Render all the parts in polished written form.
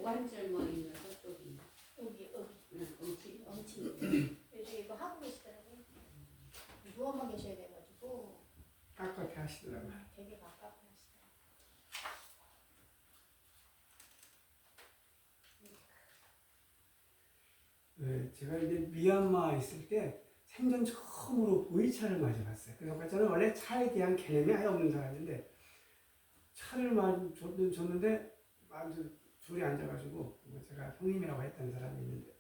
오관절 뭐 있는 저쪽이 여기 엉치. 엉치. 요즘 이거 하고 계시더라고요. 누워만 계셔야 돼가지고 깍깍해 하시더라고요. 되게 가깝게 하시더라고요. 네, 제가 이제 미얀마 있을 때 생전 처음으로 보이차를 마셔봤어요. 그래서 저는 원래 차에 대한 개념이 아예 없는 사람인데 차를 줬는데 아주 둘이 앉아가지고 뭐 제가 형님이라고 했던 사람이 있는데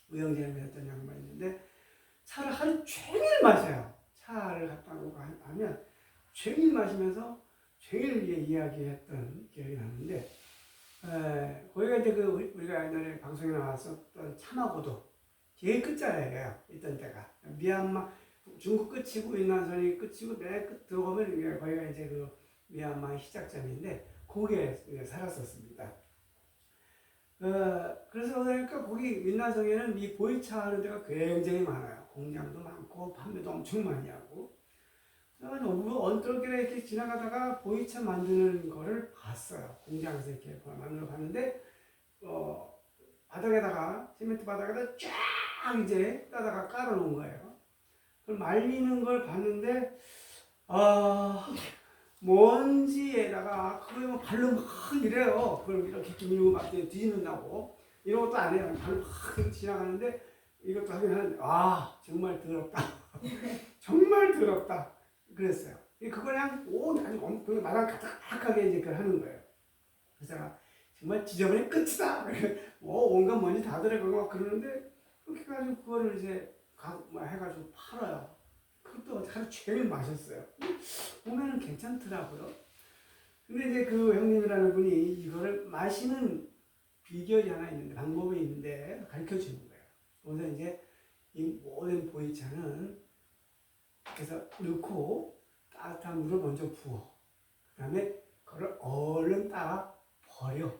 의형제를 했던 양반이 있는데 차를 하루 종일 마셔요. 차를 갖다 놓고 하면 종일 마시면서 종일 이야기했던 기억이 나는데 거기가 이제 우리가 옛날에 방송에 나왔었던 차마고도 제일 끝자락이에요. 있던 때가 미얀마 중국 끝이고 유난선이 끝이고 맨 끝 들어가면 거기가 이제 그 미얀마의 시작점인데 거기에 살았었습니다. 그래서 그러니까 거기 민나성에는 이 보이차 하는 데가 굉장히 많아요. 공장도 많고 판매도 엄청 많이 하고. 언덕길에 이렇게 지나가다가 보이차 만드는 거를 봤어요. 공장에서 이렇게 만들어 봤는데 바닥에다가 시멘트 바닥에다 쫙 이제 따다가 깔아놓은 거예요. 그걸 말리는 걸 봤는데 먼지에다가 그걸 뭐 발로 막 이래요. 그걸 이렇게 이러고 막 뒤집는다고 이런 것도 안 해요. 발로 막 지나가는데 이것도 하긴 하는데 정말 더럽다. 정말 더럽다. 그랬어요. 그걸 그냥 나랑 가득하게 이제 그걸 하는 거예요. 그래서 제가 정말 지저분의 끝이다. 온갖 먼지 다 들어가고 막 그러는데 그렇게 해가지고 그거를 이제 해가지고 팔아요. 그것도 하루 종일 마셨어요. 보면은 괜찮더라고요. 근데 이제 그 형님이라는 분이 이거를 마시는 비결이 하나 있는데, 방법이 있는데 가르쳐 주는 거예요. 그래서 이제 이 모든 보이차는 그래서 넣고 따뜻한 물을 먼저 부어. 그 다음에 그걸 얼른 따라 버려.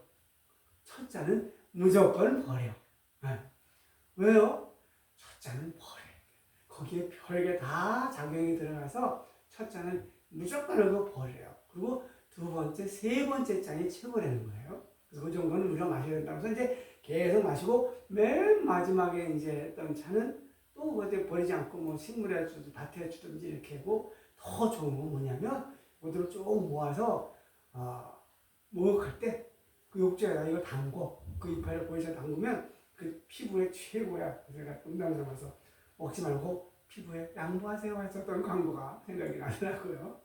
첫 잔은 무조건 버려. 왜요? 첫 잔은 버려. 거기에 별게 다 작용이 들어가서 첫 잔은 무조건 하고 버려요. 그리고 두 번째, 세 번째 잔이 최고라는 거예요. 그래서 그 정도는 우리가 마셔야 된다고 해서 이제 계속 마시고 맨 마지막에 이제 했던 차는 또 그때 버리지 않고 뭐 식물에 주든지 밭에 주든지 이렇게 하고 더 좋은 건 뭐냐면 그들을 쭉 모아서 목욕할 때 그 욕조에다 이거 담고 그 이파리를 보이차 담그면 그 피부에 최고야. 그래서 제가 농담 삼아서 먹지 말고 피부에 양보하세요 했었던 광고가 생각이 나더라고요.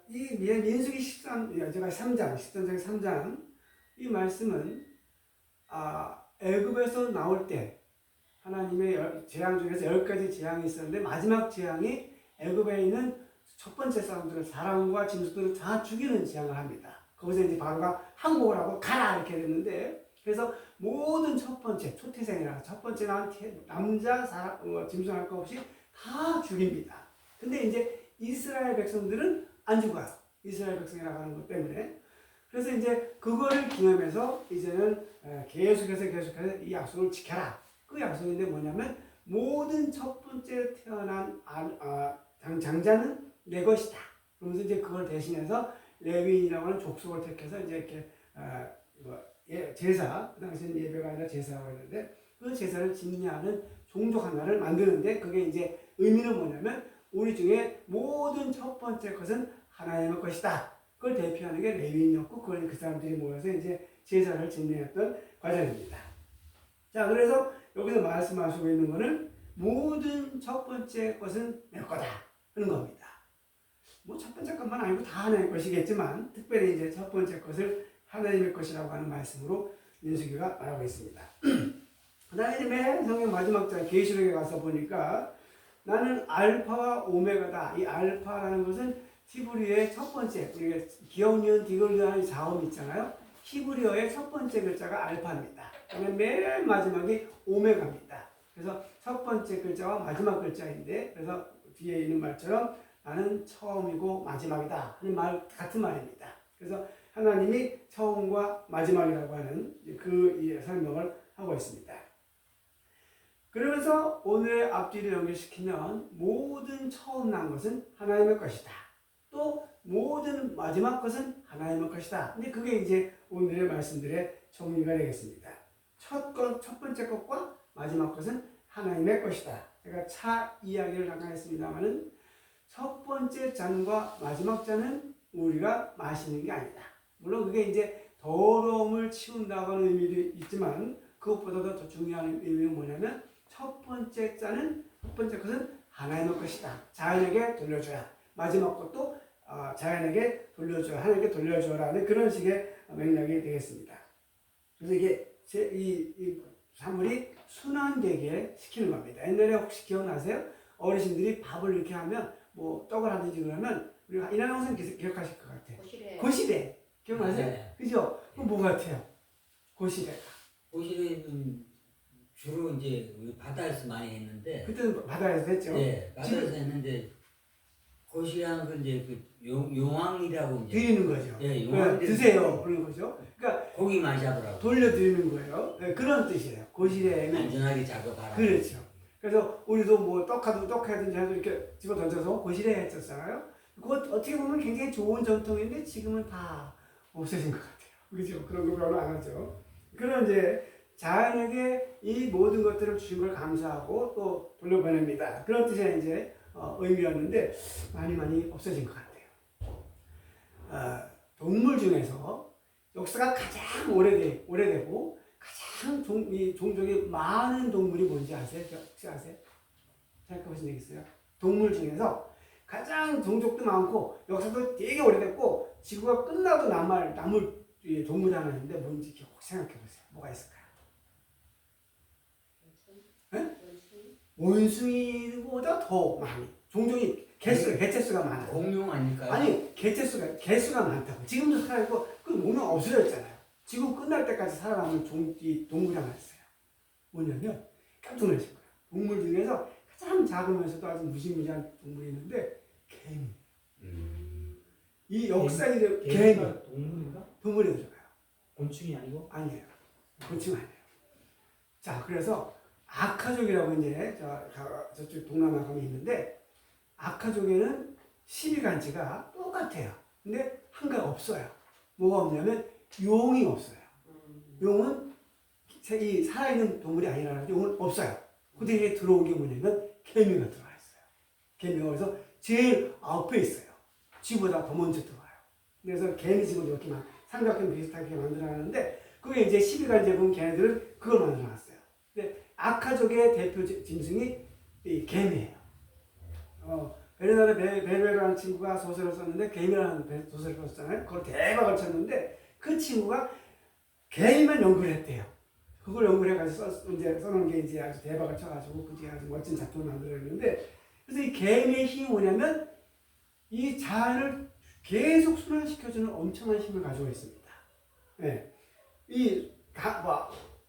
이 민수기 13장, 10장 3장 이 말씀은 애굽에서 나올 때 하나님의 재앙 중에서 10가지 재앙이 있었는데 마지막 재앙이 애굽에 있는 첫 번째 사람들을 사람과 짐승들을 다 죽이는 재앙을 합니다. 거기서 이제 바로가 항복을 하고 가라 이렇게 됐는데 그래서 모든 첫 번째 초태생이라 첫 번째 낳은 남자 사람 짐승할 것 없이 다 죽입니다. 근데 이제 이스라엘 백성들은 안 죽어요. 이스라엘 백성이라고 하는 것 때문에. 그래서 이제 그거를 기념해서 이제는 계속해서 이 약속을 지켜라. 그 약속인데 뭐냐면 모든 첫 번째 태어난 장자는 내 것이다. 그러면서 이제 그걸 대신해서 레위인이라고 하는 족속을 택해서 이제 이렇게 제사, 그 당시에는 예배가 아니라 제사라고 했는데 그 제사를 집례하는 종족 하나를 만드는데 그게 이제 의미는 뭐냐면 우리 중에 모든 첫 번째 것은 하나님의 것이다. 그걸 대표하는 게 레위인이었고 그걸 그 사람들이 모여서 이제 제사를 집례했던 과정입니다. 자, 그래서 여기서 말씀하시고 있는 것은 모든 첫 번째 것은 내 거다 하는 겁니다. 뭐 첫 번째 것만 아니고 다 하나님의 것이겠지만 특별히 이제 첫 번째 것을 하나님의 것이라고 하는 말씀으로 민수기가 말하고 있습니다. 그 다음에 맨 성경 마지막 장 계시록에 가서 보니까 나는 알파와 오메가다. 이 알파라는 것은 히브리어의 첫 번째, 우리가 기억니은 디귿이라는 자음이 있잖아요. 히브리어의 첫 번째 글자가 알파입니다. 그다음에 맨 마지막이 오메가입니다. 그래서 첫 번째 글자와 마지막 글자인데 그래서 뒤에 있는 말처럼 나는 처음이고 마지막이다 하는 말 같은 말입니다. 그래서 하나님이 처음과 마지막이라고 하는 그 설명을 하고 있습니다. 그러면서 오늘의 앞뒤를 연결시키면 모든 처음 난 것은 하나님의 것이다. 또 모든 마지막 것은 하나님의 것이다. 근데 그게 이제 오늘의 말씀들의 정리가 되겠습니다. 첫 번째 것과 마지막 것은 하나님의 것이다. 제가 차 이야기를 잠깐 했습니다만은 첫 번째 잔과 마지막 잔은 우리가 마시는 게 아니다. 물론 그게 이제 더러움을 치운다고 하는 의미도 있지만 그것보다도 더 중요한 의미는 뭐냐면 첫 번째 것은 하나님의 것이다. 자연에게 돌려줘야. 마지막 것도 자연에게 돌려줘야. 하나님께 돌려줘라는 그런 식의 맥락이 되겠습니다. 그래서 이게 이 사물이 순환되게 시키는 겁니다. 옛날에 혹시 기억나세요? 어르신들이 밥을 이렇게 하면 뭐 떡을 하든지 그러면 우리가 이날 영상 기억하실 것 같아요. 고시래. 기억나세요? 네. 그죠? 그럼 뭐 같아요? 고시래가. 고시래는 주로 이제 우리 바다에서 많이 했는데. 그때는 바다에서 했죠. 네, 바다에서 했는데 고시랑 그 이제 그 용왕이라고 이제 드리는 거죠. 네, 용왕 드세요. 그런 거죠. 그러니까 고기 많이 잡으라고. 돌려드리는 거예요. 네, 그런 뜻이에요. 고시래는. 안전하게 작업하라. 그렇죠. 그래서 우리도 뭐 떡하든지 해도 이렇게 집어 던져서 고시래 했었잖아요. 그거 어떻게 보면 굉장히 좋은 전통인데 지금은 다 없어진 것 같아요. 그죠? 그런 거 별로 안 하죠. 그런 이제 자연에게 이 모든 것들을 주신 걸 감사하고 또 돌려보냅니다. 그런 뜻의 이제 의미였는데 많이 없어진 것 같아요. 동물 중에서 역사가 가장 오래되고 가장 종족이 많은 동물이 뭔지 아세요? 혹시 아세요? 생각해보신 적 있어요? 동물 중에서 가장 종족도 많고 역사도 되게 오래됐고 지구가 끝나도 남을 동물이 하나 있는데 뭔지 혹시 생각해보세요. 뭐가 있을까요? 원숭이보다 더 많이 종족이 개체수가 많아요. 공룡 아닐까요? 아니 개수가 많다고. 지금도 살아있고 그 몸은 없어졌잖아요. 지구 끝날 때까지 살아남은 동물이 하나 있어요. 뭐냐면 깜짝 놀라실 거예요. 동물 중에서 가장 작으면서도 아주 무시무시한 동물이 있는데 개미. 이 역사에 개미. 동물인가? 동물에 들어가요. 곤충이 아니고? 아니에요. 곤충 아니에요. 자, 그래서 아카족이라고 이제 저쪽 동남아 가면 있는데 아카족에는 12간지가 똑같아요. 근데 한 가지 없어요. 뭐가 없냐면 용이 없어요. 용은 이 살아있는 동물이 아니라는 용은 없어요. 그 대신에 들어온 게 뭐냐면 개미가 들어와 있어요. 개미가 그래서 제일 앞에 있어요. 쥐보다 더 먼저 들어와요. 그래서 개미 집을 이렇게 삼각형 비슷하게 만들어놨는데 그게 이제 12간지에 보면 걔네들은 그걸 만들어놨어요. 근데 아카족의 대표 짐승이 이 개미예요. 베르나르 베베라는 친구가 소설을 썼는데 개미라는 소설을 썼잖아요. 그걸 대박을 쳤는데 그 친구가 개미만 연구를 했대요. 그걸 연구를 해가지고 써놓은 게 이제 아주 대박을 쳐가지고 그게 아주 멋진 작품을 만들었는데 그래서 이 개미의 힘이 뭐냐면 이 자연을 계속 순환시켜주는 엄청난 힘을 가지고 있습니다. 네.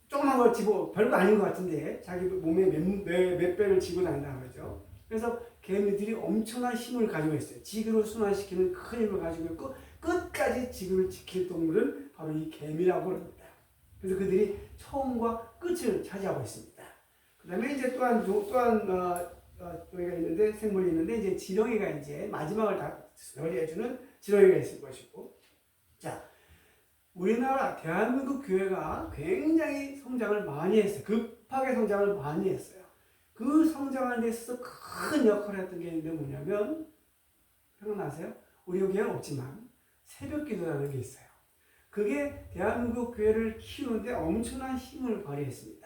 조그만 걸 지고 별거 아닌 것 같은데 자기 몸에 몇 배를 지고 다닌다고 그러죠. 그래서 개미들이 엄청난 힘을 가지고 있어요. 지구를 순환시키는 큰 힘을 가지고 있고 끝까지 지구를 지킬 동물은 바로 이 개미라고 합니다. 그래서 그들이 처음과 끝을 차지하고 있습니다. 그 다음에 이제 또한 여기가 있는데 생물이 있는데 이제 지렁이가 이제 마지막을 다 처리해주는 지렁이가 있을 것이고 자. 우리나라 대한민국 교회가 굉장히 성장을 많이 했어요. 급하게 성장을 많이 했어요. 그 성장하는 데 있어서 큰 역할을 했던 게 있는데 뭐냐면 생각나세요? 우리 교회는 없지만 새벽 기도라는 게 있어요. 그게 대한민국 교회를 키우는데 엄청난 힘을 발휘했습니다.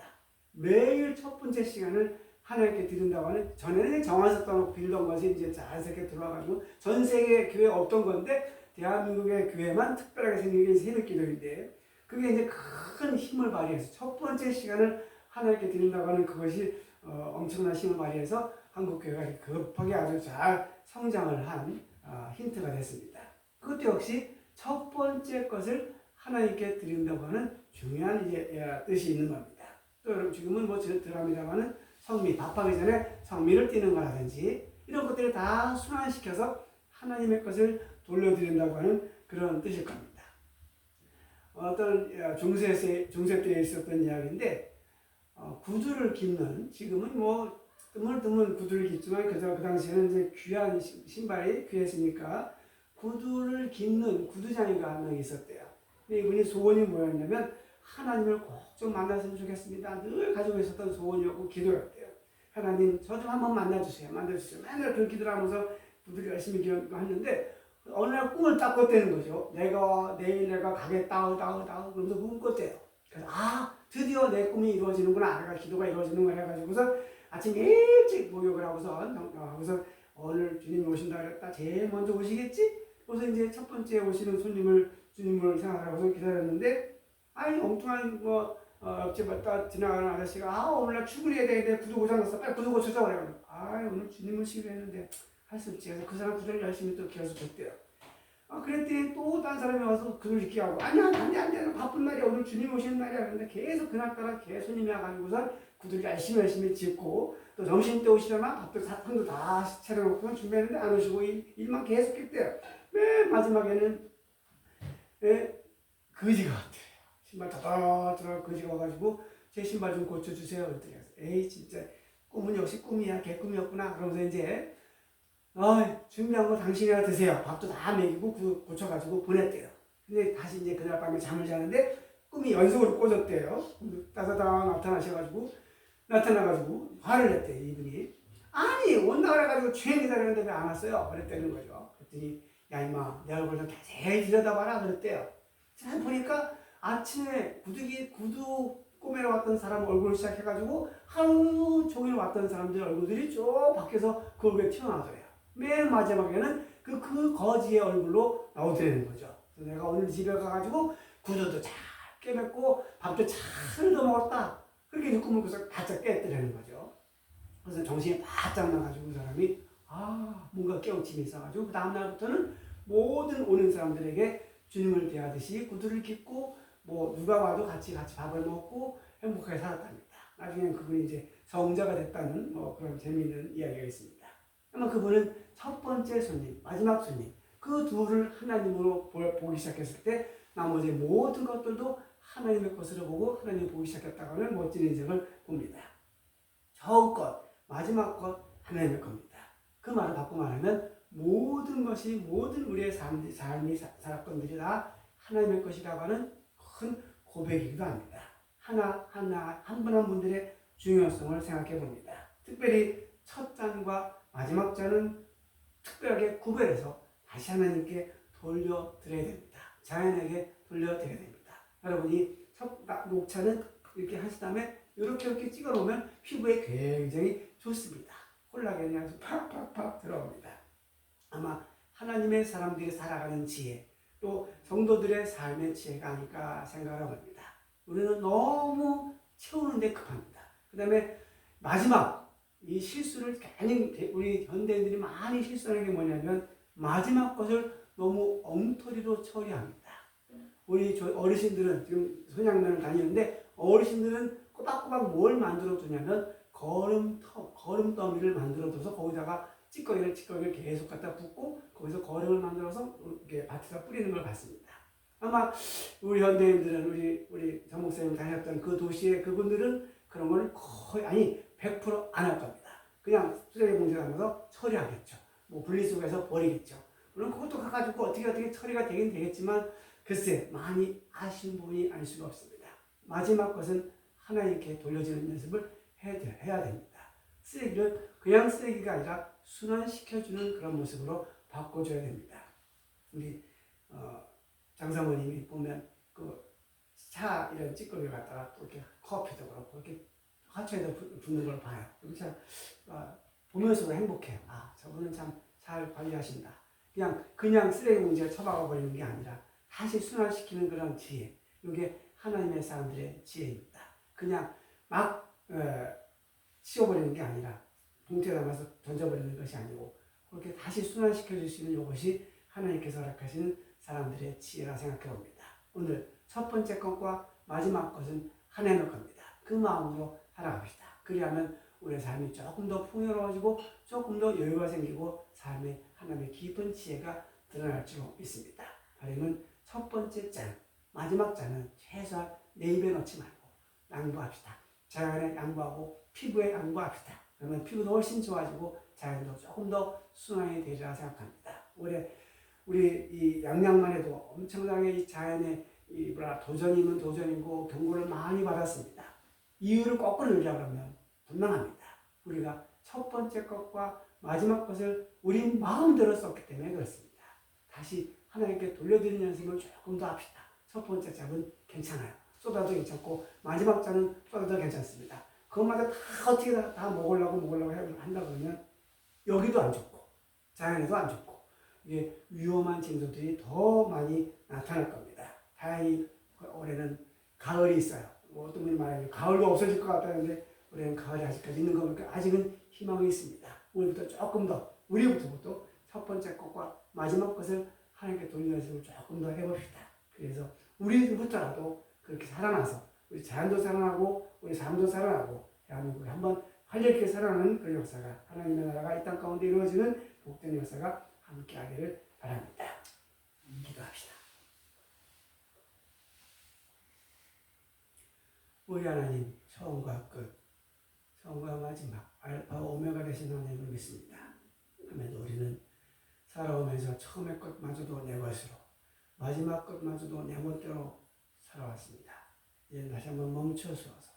매일 첫 번째 시간을 하나님께 드린다고 하는 전에는 정한석 떠놓고 빌던 것이 이제 자연스럽게 들어와가지고 전 세계 교회에 없던 건데 대한민국의 교회만 특별하게 생긴 게 새벽 기도인데 그게 이제 큰 힘을 발휘해서 첫 번째 시간을 하나님께 드린다고 하는 그것이 엄청난 힘을 발휘해서 한국 교회가 급하게 아주 잘 성장을 한 힌트가 됐습니다. 그것도 역시 첫 번째 것을 하나님께 드린다고 하는 중요한 이제 뜻이 있는 겁니다. 또 여러분 지금은 뭐 들어갑니다만은 성미 밥하기 전에 성미를 띄는 거라든지 이런 것들을 다 순환시켜서 하나님의 것을 돌려드린다고 하는 그런 뜻일 겁니다. 어떤 중세 때에 있었던 이야기인데 구두를 깁는 지금은 뭐 드문 구두를 깁지만 그 당시에는 이제 귀한 신발이 귀했으니까 구두를 깃는 구두장이가 한 명 있었대요. 근데 이분이 소원이 뭐였냐면 하나님을 꼭 좀 만났으면 좋겠습니다. 늘 가지고 있었던 소원이었고 기도였대요. 하나님 저 좀 한번 만나주세요. 만나주세요. 맨날 그런 기도를 하면서 구두를 열심히 기도했는데 어느 날 꿈을 딱 꿨다는 거죠. 내일 내가 가겠다 그러면서 꿈을 꿨대요. 그래서 드디어 내 꿈이 이루어지는구나. 내가 기도가 이루어지는구나 해가지고서 아침 일찍 목욕을 하고서 오늘 주님이 오신다 그랬다. 제일 먼저 오시겠지? 그래서 이제 첫 번째 오시는 주님을 생각하고서 기다렸는데 엉뚱한 옆집 왔다 지나가는 아저씨가 오늘날 출근해야 되는데 구두 고장났어. 빨리 구두 고쳐서 그래. 오늘 주님을 시기로 했는데 할 수 없지. 그래서 그 사람 구두를 열심히 또 기어서 줬대요. 그랬더니 또 딴 사람이 와서 그걸 읽게 하고 아니야 안돼 바쁜 날이야 오늘 주님 오시는 날이야. 그런데 계속 그날따라 계속 손님이 와가지고서 구두를 열심히 짓고 또 점심 때 오시려나 밥도 상도 다 차려놓고 준비했는데 안 오시고 일만 계속 했대요. 맨 마지막에는 거지가 왔대요. 신발 다다다다 거지가 와가지고 제 신발 좀 고쳐주세요. 그랬더니 에이 진짜 꿈은 역시 꿈이야 개꿈이었구나. 그러면서 이제 준비한 거 당신이나 드세요. 밥도 다 먹이고 고쳐가지고 보냈대요. 근데 다시 이제 그날 밤에 잠을 자는데 꿈이 연속으로 꿔졌대요. 따다다 나타나가지고 화를 냈대요. 이분이. 온다 그래가지고 주행 기다리는데 왜 안 왔어요? 그랬다는 거죠. 그랬더니 야 임마 내 얼굴 좀 자세히 들여다봐라 그랬대요. 잘 보니까 아침에 구두 꼬매러 왔던 사람 얼굴을 시작해가지고 하루 종일 왔던 사람들 얼굴들이 쭉 밖에서 그 얼굴에 튀어나오더래요. 맨 마지막에는 그 거지의 얼굴로 나오더라는 거죠. 그래서 내가 오늘 집에 가가지고 구두도 잘 깨맸고 밥도 잘 얻어먹었다. 그렇게 이제 꿈을 꾸서 바짝 깼더라는 거죠. 그래서 정신이 바짝 나가지고 그 사람이 뭔가 깨우침이 있어가지고 그 다음날부터는 모든 오는 사람들에게 주님을 대하듯이 구두를 깃고 누가 와도 같이 밥을 먹고 행복하게 살았답니다. 나중에 그분이 이제 성자가 됐다는 그런 재미있는 이야기가 있습니다. 아마 그분은 첫 번째 손님, 마지막 손님, 그 둘을 하나님으로 보기 시작했을 때 나머지 모든 것들도 하나님의 것으로 보고 하나님을 보기 시작했다고 하는 멋진 인생을 봅니다. 처음 것, 마지막 것 하나님의 겁니다. 그 말을 바꿔 말하면 모든 것이 모든 우리의 삶이 사건들이 다 하나님의 것이라고 하는 큰 고백이기도 합니다. 한 분 한 분들의 중요성을 생각해 봅니다. 특별히 첫 잔과 마지막 잔은 특별하게 구별해서 다시 하나님께 돌려드려야 됩니다. 자연에게 돌려드려야 됩니다. 여러분이 녹차는 이렇게 하신 다음에 이렇게 찍어 놓으면 피부에 굉장히 좋습니다. 콜라겐이 아주 팍팍팍 들어옵니다. 아마 하나님의 사람들이 살아가는 지혜, 또 성도들의 삶의 지혜가 아닐까 생각을 합니다. 우리는 너무 채우는 데 급합니다. 그 다음에 마지막, 이 실수를 우리 현대인들이 많이 실수하는 게 뭐냐면 마지막 것을 너무 엉터리로 처리합니다. 우리 어르신들은 지금 손양면을 다니는데 어르신들은 꼬박꼬박 뭘 만들어 두냐면 거름더미를 만들어 둬서 거기다가 찌꺼기를 계속 갖다 붓고 거기서 거름을 만들어서 이렇게 밭에다 뿌리는 걸 봤습니다. 아마 우리 현대인들은 우리 정 목사님 다녔던 그 도시의 그분들은 그런 걸 거의 100% 안 할 겁니다. 그냥 쓰레기 봉지에 담아서 처리하겠죠. 분리수거해서 버리겠죠. 물론 그것도 가가지고 어떻게 처리가 되긴 되겠지만 글쎄 많이 아쉬운 부분이 아닐 수가 없습니다. 마지막 것은 하나님께 돌려주는 연습을 해야 됩니다. 쓰레기를 그냥 쓰레기가 아니라 순환시켜주는 그런 모습으로 바꿔줘야 됩니다. 우리 장사모님이 보면 그 차 이런 찌꺼기를 갖다가 또 이렇게 커피도 그렇고 이렇게 화초에다 붓는 걸 봐요. 참 보면서도 행복해요. 저분은 참 잘 관리하신다. 그냥 쓰레기 봉지에 처박아 버리는 게 아니라 다시 순환시키는 그런 지혜. 이게 하나님의 사람들의 지혜입니다. 그냥 막 치워버리는 게 아니라 봉투에 담아서 던져버리는 것이 아니고 그렇게 다시 순환시켜 주시는 이것이 하나님께서 허락하시는 사람들의 지혜라 생각해 봅니다. 오늘 첫 번째 것과 마지막 것은 하나님의 겁니다. 그 마음으로 살아갑시다. 그리하면 우리의 삶이 조금 더 풍요로워지고 조금 더 여유가 생기고 삶에 하나님의 깊은 지혜가 드러날 줄 믿습니다. 바람은 첫 번째 잔, 마지막 잔은 최소한 내 입에 넣지 말고 양보합시다. 자연에 양보하고 피부에 양보합시다. 그러면 피부도 훨씬 좋아지고 자연도 조금 더 순환이 되리라 생각합니다. 올해 우리 이 양양만 해도 엄청나게 이 자연의 이 뭐라 도전이면 도전이고 경고를 많이 받았습니다. 이유를 거꾸로 얘기하면 분명합니다. 우리가 첫 번째 것과 마지막 것을 우리 마음대로 썼기 때문에 그렇습니다. 다시 하나님께 돌려드리는 연습을 조금 더 합시다. 첫 번째 잡은 괜찮아요. 쏟아도 괜찮고 마지막 잔은 쏟아도 괜찮습니다. 그것마다 다 어떻게 다 먹으려고 한다 그러면 여기도 안 좋고 자연에도 안 좋고 이게 위험한 징조들이 더 많이 나타날 겁니다. 다행히 올해는 가을이 있어요. 뭐 어떤 분이 말해요. 가을도 없어질 것 같다는데 올해는 가을이 아직까지 있는 거니까 아직은 희망이 있습니다. 우리부터 조금 더 우리부터 첫 번째 것과 마지막 것을 하나님께 돌리는 연습을 조금 더 해봅시다. 그래서 우리부터라도 그렇게 살아나서 우리 자연도 살아나고 우리 삶도 살아나고 대한민국을 한번 활력있게 살아나는 그런 역사가 하나님의 나라가 이 땅 가운데 이루어지는 복된 역사가 함께하기를 바랍니다. 기도합시다. 우리 하나님 처음과 끝, 처음과 마지막 알파 오메가 되신 하나님을 믿습니다. 하면서 우리는 살아오면서 처음의 것마저도 내 것으로 마지막 것마저도 내 멋대로 살아왔습니다. 이제 다시 한번 멈춰서서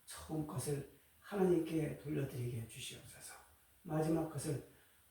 처음 것을 하나님께 돌려드리게 주시옵소서. 마지막 것을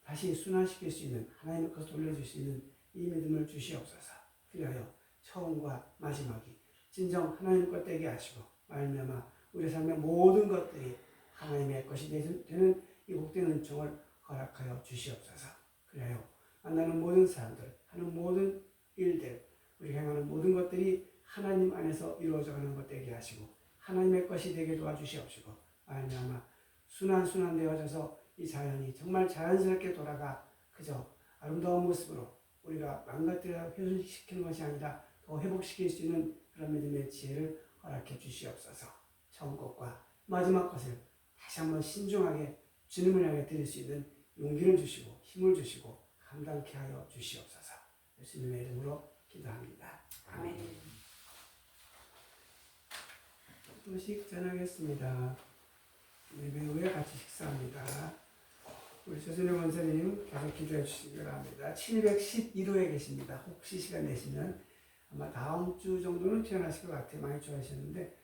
다시 순환시킬 수 있는 하나님의 것을 돌려줄 수 있는 이 믿음을 주시옵소서. 그리하여 처음과 마지막이 진정 하나님 것 되게 하시고 말미암아 우리 삶의 모든 것들이 하나님의 것이 되는 이 복된 은총을 허락하여 주시옵소서. 그리하여 만나는 모든 사람들, 하는 모든 일들, 우리 행하는 모든 것들이 하나님 안에서 이루어져가는 것 되게 하시고 하나님의 것이 되게 도와주시옵시고 말미암아 순환되어져서 이 자연이 정말 자연스럽게 돌아가 그저 아름다운 모습으로 우리가 망가뜨려 훼손시키는 것이 아니라 더 회복시킬 수 있는 그런 믿음의 지혜를 허락해 주시옵소서. 처음 것과 마지막 것을 다시 한번 신중하게 주님을 향해 드릴 수 있는 용기를 주시고 힘을 주시고 감당케 하여 주시옵소서. 예수님의 이름으로 기도합니다. 아멘. 음식 전하겠습니다. 예배 후에 같이 식사합니다. 우리 조선의 원사님 계속 기도해 주시기 바랍니다. 712호에 계십니다. 혹시 시간 내시면 아마 다음 주 정도는 퇴원하실 것 같아요. 많이 좋아하시는데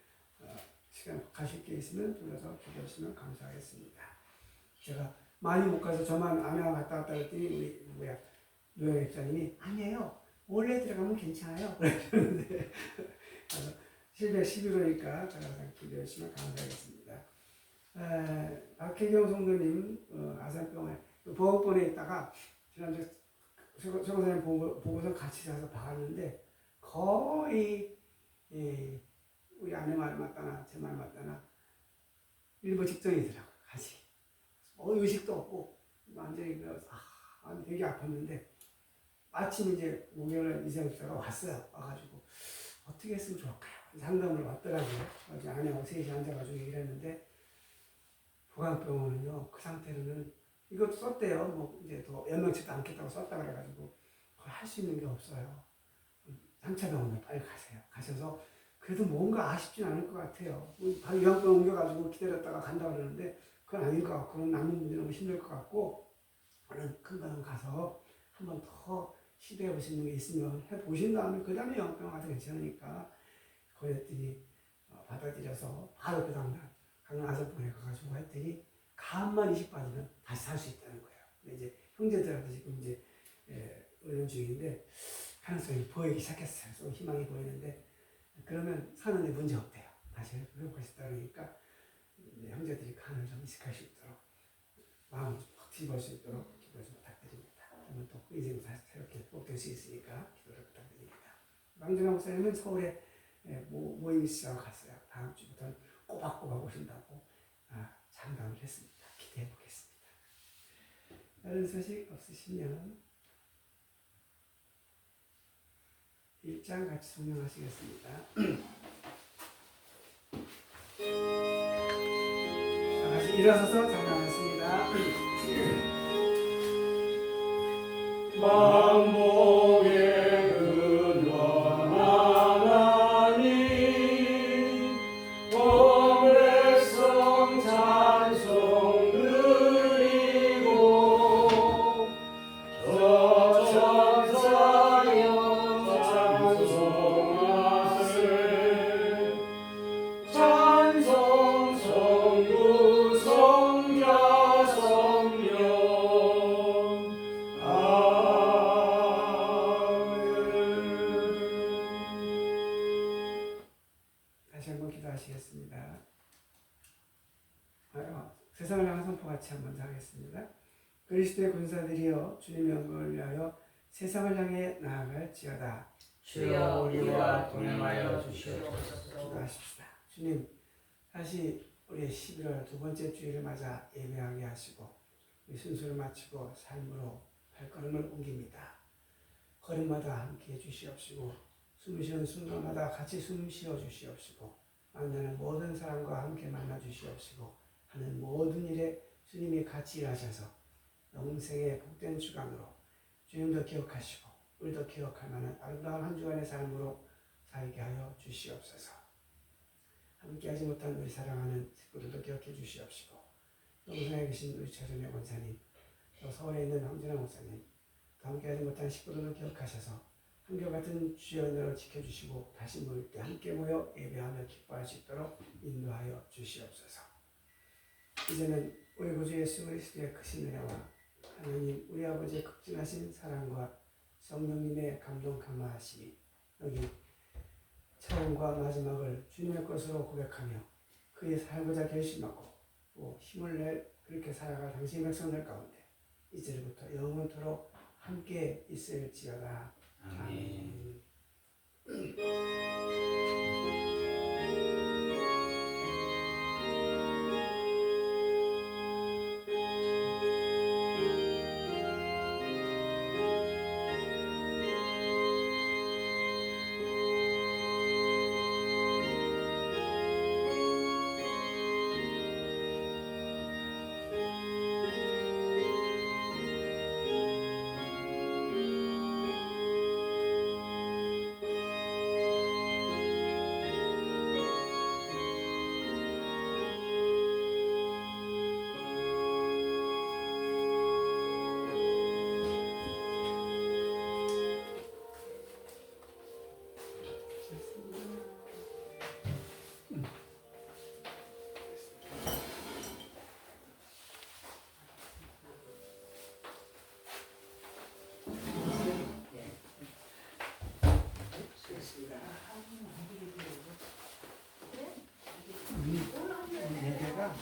시간 가실 게 있으면 불러서 기도해 주시면 감사하겠습니다. 제가 많이 못 가서 저만 아내와 갔다 왔다 그랬더니 우리 노영 입장님이 아니에요. 원래 들어가면 괜찮아요. 그러는데 711호니까 제가 기도해 주시면 감사하겠습니다. 박혜경 성도님 아산병원에 보건본에 있다가 지난주에 최 선생님 보고서 같이 자서 봐왔는데 거의 우리 아내 말 맞다나 제 말 맞다나 일부 직전이더라고요. 같이 의식도 없고 완전히 되게 아팠는데 마침 이제 목요일날 이사역사가 왔어요. 와가지고 어떻게 했으면 좋을까요? 상담을 왔더라고요. 어제 아내하고 셋이 앉아가지고 얘기를 했는데 보건병원은요 그 상태로는 이것도 썼대요. 뭐 이제 더 연명치도 않겠다고 썼다 그래가지고 그걸 할 수 있는 게 없어요. 3차 병원에 빨리 가세요. 가셔서 그래도 뭔가 아쉽진 않을 것 같아요. 바로 요양병원 옮겨가지고 기다렸다가 간다 그러는데 그건 아닌 것 같고 남는 분들이 너무 힘들 것 같고 얼른 큰 병원 가서 한 번 더 시도해 보시는 게 있으면 해보신 다음에 그 다음에 요양병원 가서 괜찮으니까 그랬더니 받아들여서 바로 그 다음날 강남 아산병원에 가가지고 했더니 간만 이식 받으면 다시 살 수 있다는 거예요. 근데 이제 형제들한테 지금 이제 의논 중인데 가능성이 보이기 시작했어요. 좀 희망이 보이는데 그러면 사는데 문제 없대요. 다시 회복할 수 있다 그러니까 형제들이 간을 좀 이식할 수 있도록 마음을 좀 확 뒤집을 수 있도록 기도 좀 부탁드립니다. 그러면 또 인생도 새롭게 회복될 수 있으니까 기도를 부탁드립니다. 망준하 목사님은 서울에 모임 시작을 갔어요. 다음 주부터는 꼬박꼬박 오신다고 장담을 했습니다. 기대해 보겠습니다. 다른 소식 없으시면 1장 같이 성령하시겠습니다. 자, 다시 일어서서 장담하겠습니다. 만복의 근원 하나님 온 백성 찬송 드리고 저 선포같이 한번 하겠습니다. 그리스도의 군사들이여 주님의 영광을 위하여 세상을 향해 나아갈지어다. 주여 우리와 동행하여 주시옵소서. 기도하십시다. 주님, 다시 우리 11월 두 번째 주일을 맞아 예배하게 하시고 우리 순서를 마치고 삶으로 발걸음을 옮깁니다. 걸음마다 함께 해주시옵시고 숨 쉬는 순간마다 같이 숨 쉬어 주시옵시고 만나는 모든 사람과 함께 만나 주시옵시고 하는 모든 일에 주님이 같이 일하셔서 영생의 복된 주간으로 주님도 기억하시고 우리도 기억할 만한 아름다운 한 주간의 삶으로 살게 하여 주시옵소서. 함께하지 못한 우리 사랑하는 식구들도 기억해 주시옵시고 또 우선에 계신 우리 최선의 권사님, 또 서울에 있는 황진아 목사님, 또 함께하지 못한 식구들도 기억하셔서 한결같은 주의 은혜로 지켜주시고 다시 모일 때 함께 모여 예배하며 기뻐할 수 있도록 인도하여 주시옵소서. 이제는 우리 구주 예수 그리스도의 크신 은혜와 하나님 우리 아버지의 극진하신 사랑과 성령님의 감동 감화하심이 여기 처음과 마지막을 주님의 것으로 고백하며 그의 살고자 결심하고 또 힘을 내 그렇게 살아갈 당신의 백성들 가운데 이제부터 영원토록 함께 있을지어다. 아멘. 예배가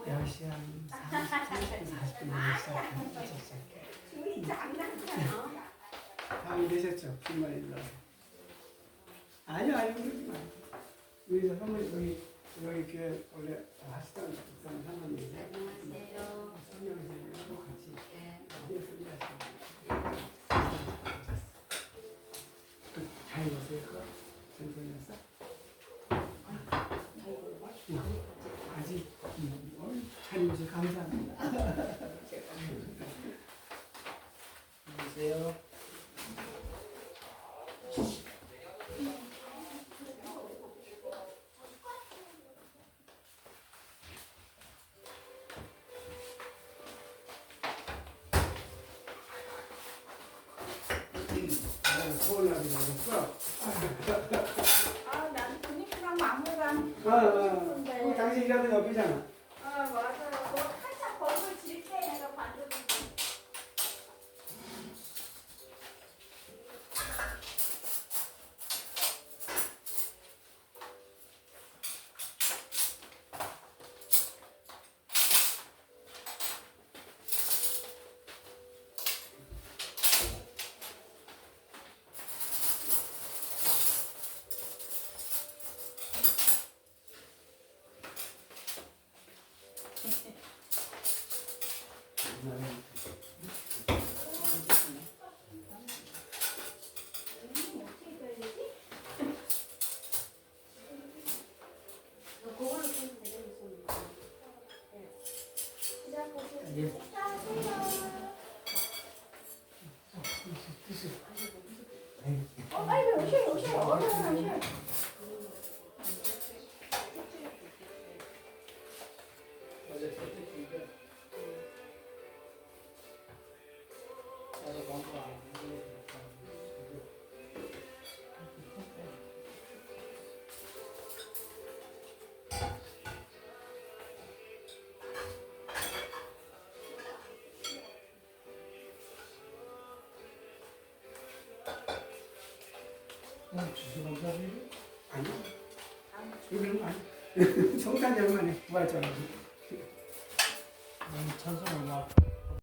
10시 한 40분 시작해. 다음이 되셨죠? 빈말일로. 아니요, 그러지 마요. 우리 선생님 여기 교회 원래 하시던 사모님이세요? 안녕하세요. 성령님하고 같이 잘 보세요. 전쟁이었어? 아직 잘 보셔서 감사합니다. 안녕하세요. 서울나비 나왔어? 난 분위기랑 마무리랑 당신 일하던 옆이잖아. 맞아요. 뭐 한참 벌을 질게 내가 반대로. 어떻게 걸리지? 그걸로 좀 되겠습니다. 시작하세요. 빨리 오세요. 얼른 오세요. 아니요. 여기는 아니. 성탄절만 해. 부활절하고. 찬송을 막